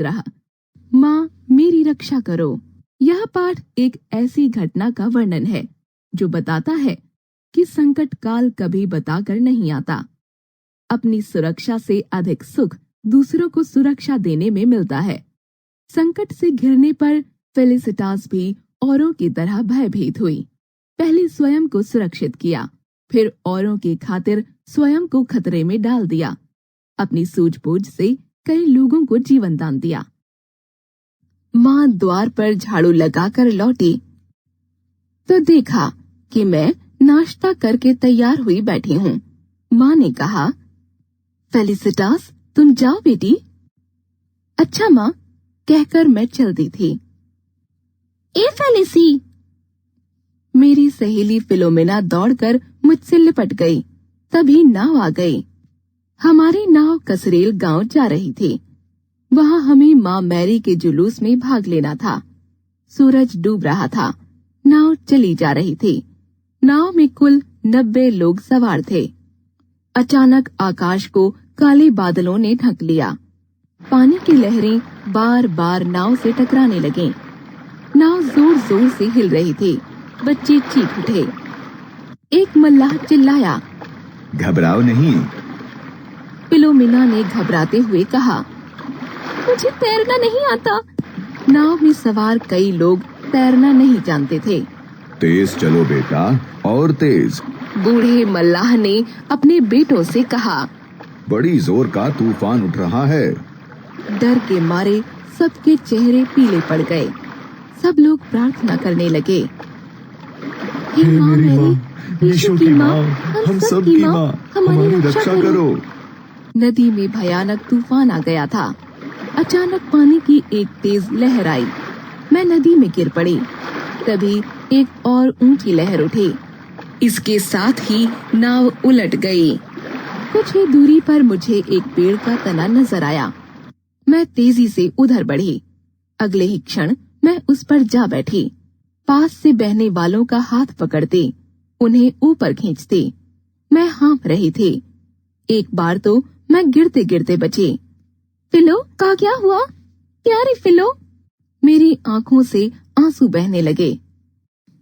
रहा। माँ मेरी रक्षा करो। यह पाठ एक ऐसी घटना का वर्णन है जो बताता है कि संकट काल कभी बताकर नहीं आता। अपनी सुरक्षा से अधिक सुख दूसरों को सुरक्षा देने में मिलता है। संकट से घिरने पर फेलिसिटास भी औरों की तरह भयभीत हुई। पहले स्वयं को सुरक्षित किया, फिर औरों की खातिर स्वयं को खतरे में डाल दिया। अपनी सूझबूझ से कई लोगों को जीवन दान दिया। माँ द्वार पर झाड़ू लगाकर लौटी तो देखा कि मैं नाश्ता करके तैयार हुई बैठी हूँ। माँ ने कहा, फेलिसिटास तुम जाओ बेटी। अच्छा माँ, कहकर मैं चल दी थी। ए फेलिसी, मेरी सहेली फिलोमेना दौड़कर मुझसे लिपट गई। तभी नाव आ गई। हमारी नाव कसरेल गांव जा रही थी। वहां हमें माँ मैरी के जुलूस में भाग लेना था। सूरज डूब रहा था। नाव चली जा रही थी। नाव में कुल 90 लोग सवार थे। अचानक आकाश को काले बादलों ने ढक लिया। पानी की लहरें बार बार नाव से टकराने लगीं। नाव जोर जोर से हिल रही थी। बच्चे चीख उठे। एक मल्लाह चिल्लाया, घबराओ नहीं। फिलोमेना ने घबराते हुए कहा, मुझे तैरना नहीं आता। नाव में सवार कई लोग तैरना नहीं जानते थे। तेज चलो बेटा, और तेज। बूढ़े मल्लाह ने अपने बेटों से कहा। बड़ी जोर का तूफान उठ रहा है। डर के मारे सबके चेहरे पीले पड़ गए। सब लोग प्रार्थना करने लगे, हे माँ मैरी, यीशु की माँ, हम सब की माँ, हमारी रक्षा करो। नदी में भयानक तूफान आ गया था। अचानक पानी की एक तेज लहर आई। मैं नदी में गिर पड़ी। तभी एक और ऊंची लहर उठी। इसके साथ ही नाव उलट गई। कुछ ही दूरी पर मुझे एक पेड़ का तना नजर आया। मैं तेजी से उधर बढ़ी। अगले ही क्षण मैं उस पर जा बैठी। पास से बहने वालों का हाथ पकड़ते, उन्हें ऊपर खींचते। मैं हाँफ रही थी। एक बार तो मैं गिरते गिरते बची। फिलो, का क्या हुआ? प्यारी फिलो। मेरी आंखों से आंसू बहने लगे।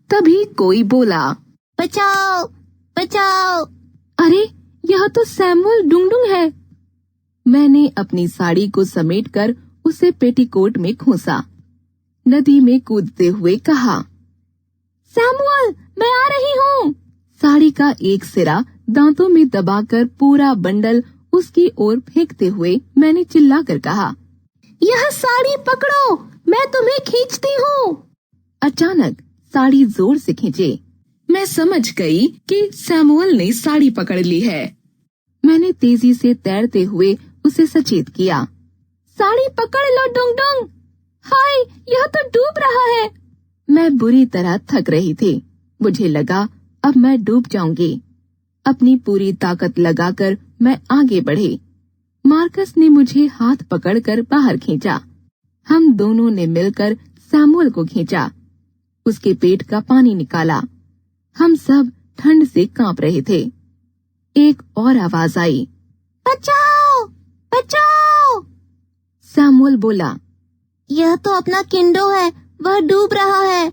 तभी कोई बोला, बचाओ, बचाओ। अरे, यह तो सैमुअल डुंगडुंग है। मैंने अपनी साड़ी को समेटकर उसे पेटीकोट में खोसा। नदी में कूदते हुए कहा, सैमुअल, मैं आ रही हूँ। साड़ी का एक सिरा दांतों में दबाकर पूरा बंडल उसकी ओर फेंकते हुए मैंने चिल्लाकर कहा, यह साड़ी पकड़ो, मैं तुम्हें खींचती हूँ। अचानक साड़ी जोर से खींचे। मैं समझ गई कि सैमुअल ने साड़ी पकड़ ली है। मैंने तेजी से तैरते हुए उसे सचेत किया, साड़ी पकड़ लो डुंगडुंग। हाय, यह तो डूब रहा है। मैं बुरी तरह थक रही थी। मुझे लगा अब मैं डूब जाऊंगी। अपनी पूरी ताकत लगाकर मैं आगे बढ़ी। मार्कस ने मुझे हाथ पकड़कर बाहर खींचा। हम दोनों ने मिलकर सैमुअल को खींचा। उसके पेट का पानी निकाला। हम सब ठंड से कांप रहे थे। एक और आवाज आई, बचाओ, बचाओ। सैमुअल बोला, यह तो अपना किंडो है, वह डूब रहा है।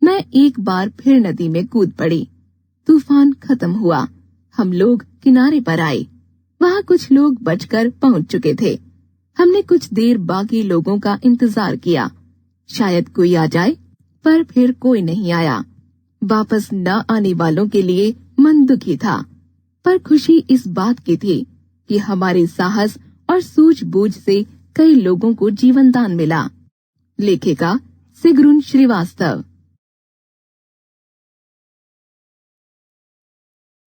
मैं एक बार फिर नदी में कूद पड़ी। तूफान खत्म हुआ। हम लोग किनारे पर आए। वहाँ कुछ लोग बचकर पहुँच चुके थे। हमने कुछ देर बाकी लोगों का इंतजार किया। शायद कोई आ जाए, पर फिर कोई नहीं आया। वापस न आने वालों के लिए मन दुखी था, पर खुशी इस बात की थी कि हमारे साहस और सूझबूझ से कई लोगों को जीवन दान मिला। लेखिका सिगरुन श्रीवास्तव।